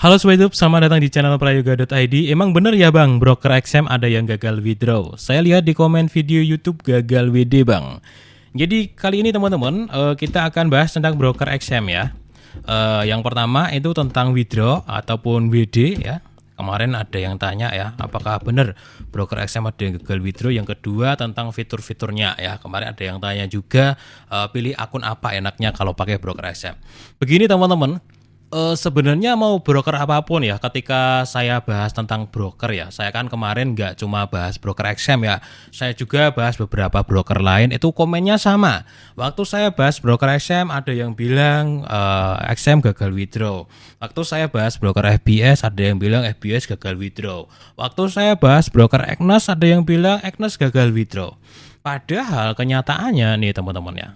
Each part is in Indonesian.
Halo Sobat YouTube, selamat datang di channel prayoga.id. Emang bener ya bang, broker XM ada yang gagal withdraw? Saya lihat di komen video YouTube gagal WD bang. Jadi kali ini teman-teman kita akan bahas tentang broker XM ya. Yang pertama itu tentang withdraw ataupun WD ya. Kemarin ada yang tanya ya, apakah benar broker XM ada yang gagal withdraw? Yang kedua tentang fitur-fiturnya ya. Kemarin ada yang tanya juga pilih akun apa enaknya kalau pakai broker XM. Begini teman-teman. Sebenarnya mau broker apapun ya, ketika saya bahas tentang broker ya, saya kan kemarin nggak cuma bahas broker XM ya, saya juga bahas beberapa broker lain, itu komennya sama. Waktu saya bahas broker XM ada yang bilang XM gagal withdraw. Waktu saya bahas broker FBS ada yang bilang FBS gagal withdraw. Waktu saya bahas broker Agnes ada yang bilang Agnes gagal withdraw. Padahal kenyataannya nih teman-teman ya.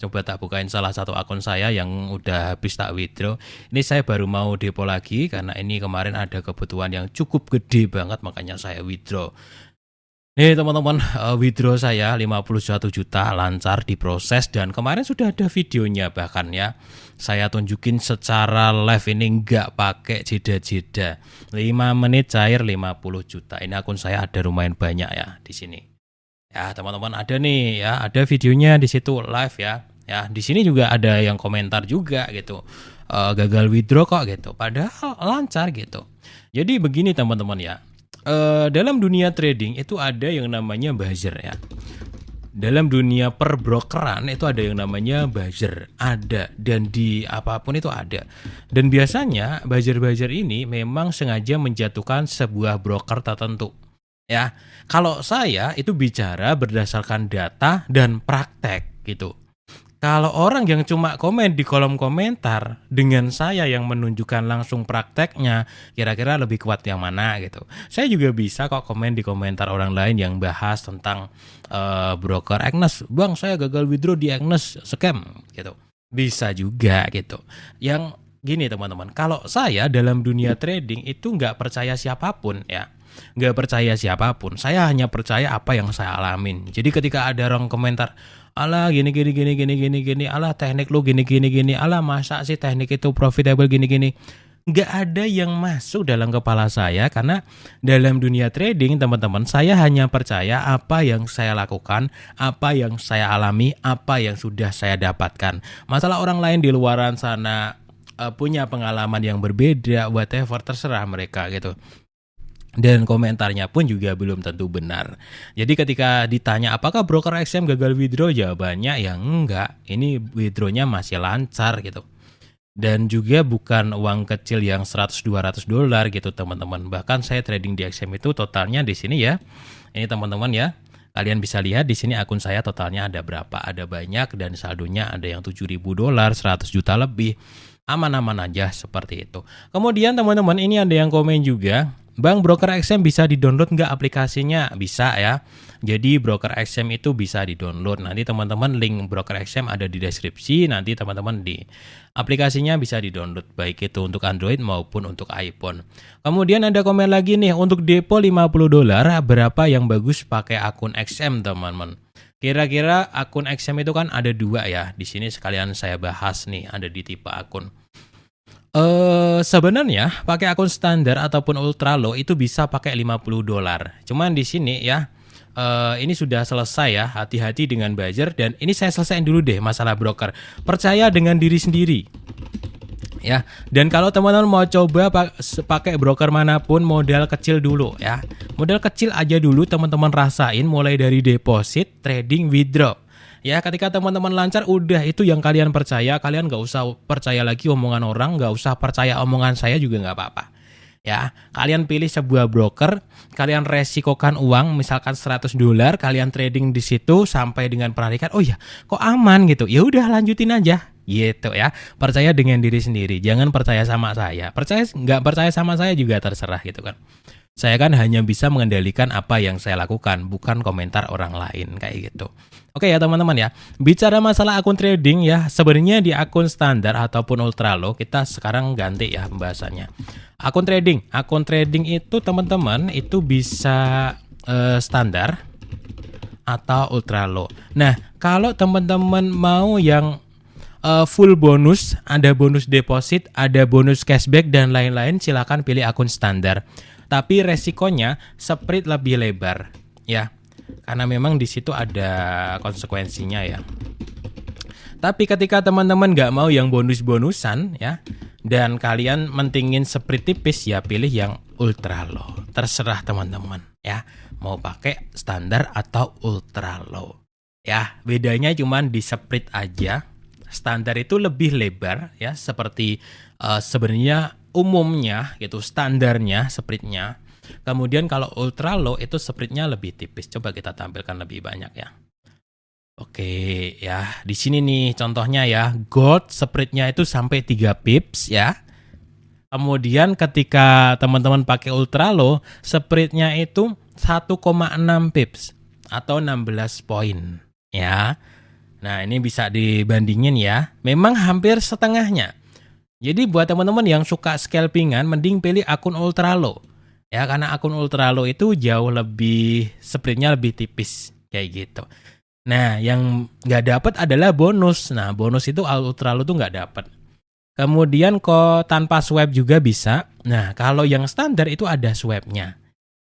Coba tak bukain salah satu akun saya yang udah habis tak withdraw. Ini saya baru mau depo lagi karena ini kemarin ada kebutuhan yang cukup gede banget makanya saya withdraw. Nih teman-teman, withdraw saya 51 juta lancar diproses dan kemarin sudah ada videonya bahkan ya. Saya tunjukin secara live ini nggak pakai jeda-jeda. 5 menit cair 50 juta. Ini akun saya ada lumayan banyak ya di sini. Ya teman-teman ada nih ya, ada videonya di situ live ya. Ya di sini juga ada yang komentar juga gitu, gagal withdraw kok gitu. Padahal lancar gitu. Jadi begini teman-teman ya, dalam dunia trading itu ada yang namanya buzzer ya. Dalam dunia perbrokeran itu ada yang namanya buzzer, ada, dan di apapun itu ada. Dan biasanya buzzer-buzzer ini memang sengaja menjatuhkan sebuah broker tertentu. Ya, kalau saya itu bicara berdasarkan data dan praktek gitu. Kalau orang yang cuma komen di kolom komentar dengan saya yang menunjukkan langsung prakteknya, kira-kira lebih kuat yang mana gitu. Saya juga bisa kok komen di komentar orang lain yang bahas tentang broker Agnes. Bang, saya gagal withdraw di Agnes scam gitu. Bisa juga gitu. Yang gini teman-teman, kalau saya dalam dunia trading itu nggak percaya siapapun ya. Nggak percaya siapapun, saya hanya percaya apa yang saya alamin. Jadi ketika ada orang komentar, alah gini, alah teknik lu gini, alah masa sih teknik itu profitable gini. Nggak ada yang masuk dalam kepala saya karena dalam dunia trading teman-teman, saya hanya percaya apa yang saya lakukan, apa yang saya alami, apa yang sudah saya dapatkan. Masalah orang lain di luaran sana punya pengalaman yang berbeda, whatever, terserah mereka gitu. Dan komentarnya pun juga belum tentu benar. Jadi ketika ditanya apakah broker XM gagal withdraw, jawabannya ya enggak. Ini withdrawnya masih lancar gitu. Dan juga bukan uang kecil yang 100-200 dolar gitu teman-teman. Bahkan saya trading di XM itu totalnya di sini ya. Ini teman-teman ya. Kalian bisa lihat di sini akun saya totalnya ada berapa? Ada banyak dan saldonya ada yang 7.000 dolar, 100 juta lebih. Aman-aman aja seperti itu. Kemudian teman-teman ini ada yang komen juga, Bang, broker XM bisa di-download nggak aplikasinya? Bisa ya. Jadi broker XM itu bisa di-download. Nanti teman-teman link broker XM ada di deskripsi. Nanti teman-teman di aplikasinya bisa di-download. Baik itu untuk Android maupun untuk iPhone. Kemudian ada komen lagi nih. Untuk depo 50 dolar berapa yang bagus pakai akun XM teman-teman? Kira-kira akun XM itu kan ada dua ya. Di sini sekalian saya bahas nih. Ada di tipe akun. Sebenarnya pakai akun standar ataupun ultra low itu bisa pakai 50 dolar. Cuman di sini ya ini sudah selesai ya, hati-hati dengan buzzer dan ini saya selesaiin dulu deh masalah broker. Percaya dengan diri sendiri. Ya, dan kalau teman-teman mau coba pakai broker manapun modal kecil dulu ya. Modal kecil aja dulu teman-teman rasain mulai dari deposit, trading, withdraw. Ya ketika teman-teman lancar udah itu yang kalian percaya, kalian gak usah percaya lagi omongan orang, gak usah percaya omongan saya juga gak apa-apa. Ya, kalian pilih sebuah broker, kalian resikokan uang misalkan 100 dolar, kalian trading di situ sampai dengan penarikan, oh ya kok aman gitu, ya udah lanjutin aja gitu ya. Percaya dengan diri sendiri, jangan percaya sama saya. Nggak percaya sama saya juga terserah gitu kan. Saya kan hanya bisa mengendalikan apa yang saya lakukan, bukan komentar orang lain kayak gitu. Oke ya teman-teman ya, bicara masalah akun trading ya, sebenarnya di akun standar ataupun ultra low kita sekarang ganti ya pembahasannya. Akun trading itu teman-teman itu bisa standar atau ultra low. Nah kalau teman-teman mau yang full bonus, ada bonus deposit, ada bonus cashback dan lain-lain, silakan pilih akun standar. Tapi resikonya spread lebih lebar ya. Karena memang di situ ada konsekuensinya ya. Tapi ketika teman-teman nggak mau yang bonus-bonusan ya, dan kalian mentingin spread tipis ya, pilih yang ultra low. Terserah teman-teman ya, mau pakai standar atau ultra low. Ya, bedanya cuman di spread aja. Standar itu lebih lebar ya, seperti sebenarnya umumnya gitu, standarnya spreadnya. Kemudian kalau ultra low itu spreadnya lebih tipis. Coba kita tampilkan lebih banyak ya. Oke ya, di sini nih contohnya ya, gold spreadnya itu sampai 3 pips ya. Kemudian ketika teman-teman pakai ultra low, spreadnya itu 1,6 pips atau 16 poin ya. Nah, ini bisa dibandingin ya. Memang hampir setengahnya. Jadi buat teman-teman yang suka scalpingan, mending pilih akun ultra low. Ya, karena akun ultra low itu jauh lebih, spreadnya lebih tipis kayak gitu. Nah, yang nggak dapat adalah bonus. Nah, bonus itu ultra low tuh nggak dapat. Kemudian kok tanpa swipe juga bisa. Nah, kalau yang standar itu ada swipe-nya.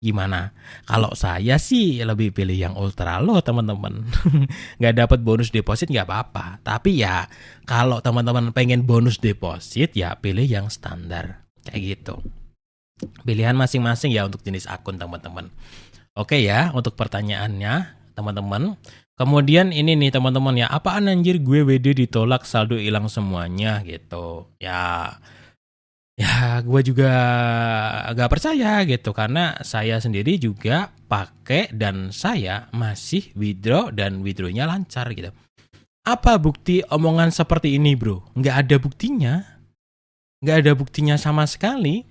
Gimana? Kalau saya sih lebih pilih yang ultra low teman-teman. Nggak dapat bonus deposit nggak apa-apa. Tapi ya kalau teman-teman pengen bonus deposit ya pilih yang standar. Kayak gitu. Pilihan masing-masing ya untuk jenis akun teman-teman. Oke ya, untuk pertanyaannya teman-teman. Kemudian ini nih teman-teman ya, apaan anjir gue WD ditolak saldo hilang semuanya gitu. Ya gue juga agak percaya gitu, karena saya sendiri juga pakai dan saya masih withdraw dan withdrawnya lancar gitu. Apa bukti omongan seperti ini bro? Nggak ada buktinya. Nggak ada buktinya sama sekali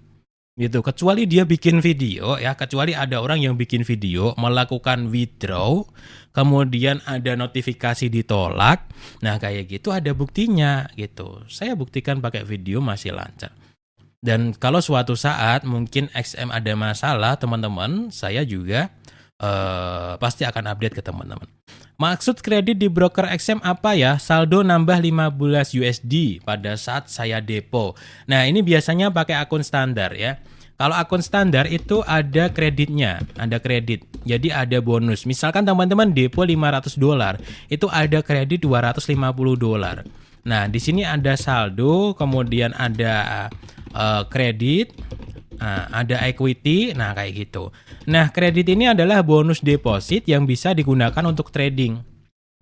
gitu, kecuali dia bikin video ya, kecuali ada orang yang bikin video melakukan withdraw kemudian ada notifikasi ditolak. Nah kayak gitu ada buktinya gitu. Saya buktikan pakai video masih lancar. Dan kalau suatu saat mungkin XM ada masalah teman-teman, saya juga pasti akan update ke teman-teman. Maksud kredit di broker XM apa ya? Saldo nambah 15 USD pada saat saya depo. Nah ini biasanya pakai akun standar ya. Kalau akun standar itu ada kreditnya, ada kredit. Jadi ada bonus. Misalkan teman-teman depo $500, itu ada kredit $250. Nah, di sini ada saldo, kemudian ada kredit, ada equity, nah kayak gitu. Nah, kredit ini adalah bonus deposit yang bisa digunakan untuk trading.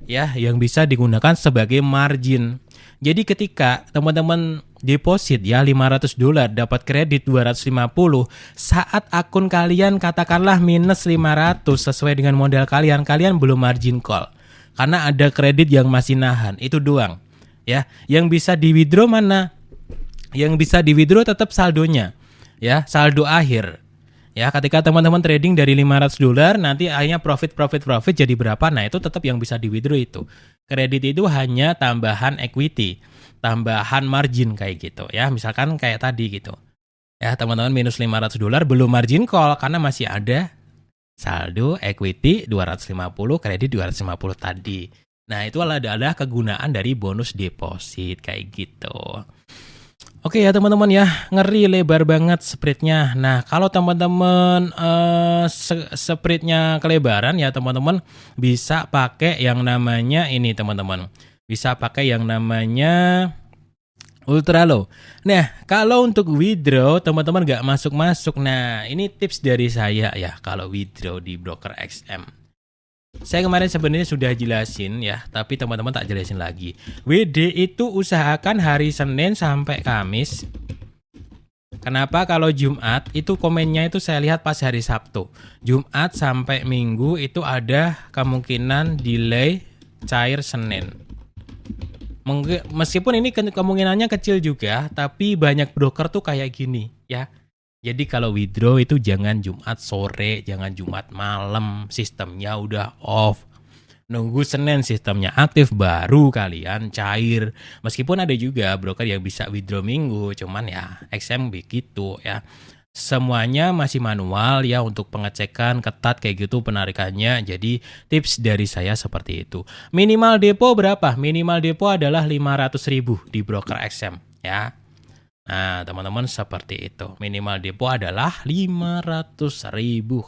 Ya, yang bisa digunakan sebagai margin. Jadi ketika teman-teman deposit ya $500 dapat kredit 250, saat akun kalian katakanlah minus 500 sesuai dengan modal kalian, kalian belum margin call. Karena ada kredit yang masih nahan, itu doang. Ya, yang bisa di withdraw mana? Yang bisa di withdraw tetap saldonya. Ya, saldo akhir. Ya, ketika teman-teman trading dari $500 nanti akhirnya profit jadi berapa? Nah, itu tetap yang bisa di withdraw itu. Kredit itu hanya tambahan equity, tambahan margin kayak gitu ya. Misalkan kayak tadi gitu. Ya, teman-teman minus $500 belum margin call karena masih ada saldo equity 250, kredit 250 tadi. Nah, itu adalah kegunaan dari bonus deposit kayak gitu. Oke ya teman-teman ya, ngeri lebar banget spreadnya. Nah kalau teman-teman spreadnya kelebaran ya teman-teman bisa pakai yang namanya ini teman-teman. Bisa pakai yang namanya ultra low. Nah kalau untuk withdraw teman-teman gak masuk-masuk. Nah ini tips dari saya ya kalau withdraw di broker XM. Saya kemarin sebenarnya sudah jelasin ya, tapi teman-teman tak jelasin lagi. WD itu usahakan hari Senin sampai Kamis. Kenapa? Kalau Jumat itu komennya itu saya lihat pas hari Sabtu. Jumat sampai Minggu itu ada kemungkinan delay cair Senin. Meskipun ini kemungkinannya kecil juga, tapi banyak broker tuh kayak gini ya. Jadi kalau withdraw itu jangan Jumat sore, jangan Jumat malam, sistemnya udah off. Nunggu Senin sistemnya aktif baru kalian cair. Meskipun ada juga broker yang bisa withdraw Minggu, cuman ya XM begitu ya. Semuanya masih manual ya untuk pengecekan ketat kayak gitu penarikannya. Jadi tips dari saya seperti itu. Minimal depo berapa? Minimal depo adalah 500.000 di broker XM ya. Nah, teman-teman seperti itu. Minimal depo adalah 500.000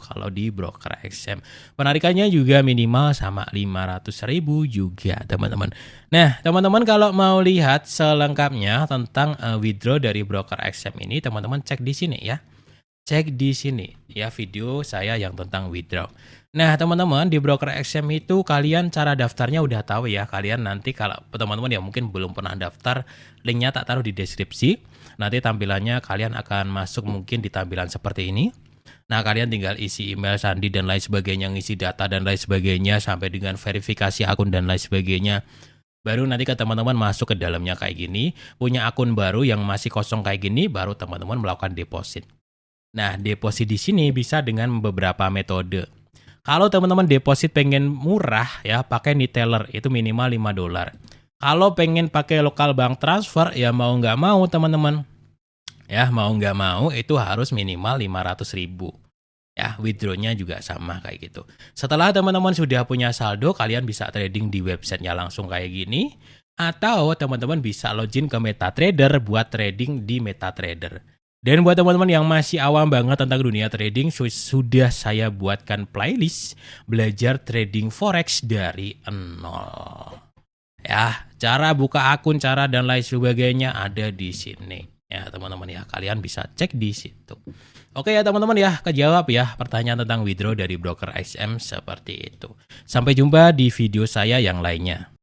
kalau di broker XM. Penarikannya juga minimal sama 500.000 juga, teman-teman. Nah, teman-teman kalau mau lihat selengkapnya tentang withdraw dari broker XM ini, teman-teman cek di sini ya. Cek di sini ya video saya yang tentang withdraw. Nah, teman-teman di broker XM itu kalian cara daftarnya udah tahu ya. Kalian nanti kalau teman-teman yang mungkin belum pernah daftar, linknya tak taruh di deskripsi. Nanti tampilannya kalian akan masuk mungkin di tampilan seperti ini. Nah, kalian tinggal isi email, sandi dan lain sebagainya, ngisi data dan lain sebagainya sampai dengan verifikasi akun dan lain sebagainya. Baru nanti ke teman-teman masuk ke dalamnya kayak gini, punya akun baru yang masih kosong kayak gini, baru teman-teman melakukan deposit. Nah, deposit di sini bisa dengan beberapa metode. Kalau teman-teman deposit pengen murah ya, pakai Neteller itu minimal $5. Kalau pengen pakai lokal bank transfer ya mau nggak mau teman-teman. Ya, mau nggak mau itu harus minimal 500.000. Ya, withdrawnya juga sama kayak gitu. Setelah teman-teman sudah punya saldo, kalian bisa trading di websitenya langsung kayak gini. Atau teman-teman bisa login ke MetaTrader buat trading di MetaTrader. Dan buat teman-teman yang masih awam banget tentang dunia trading, sudah saya buatkan playlist belajar trading forex dari nol. Ya, cara buka akun, cara dan lain sebagainya ada di sini. Ya, teman-teman ya, kalian bisa cek di situ. Oke ya teman-teman ya, kejawab ya pertanyaan tentang withdraw dari broker XM seperti itu. Sampai jumpa di video saya yang lainnya.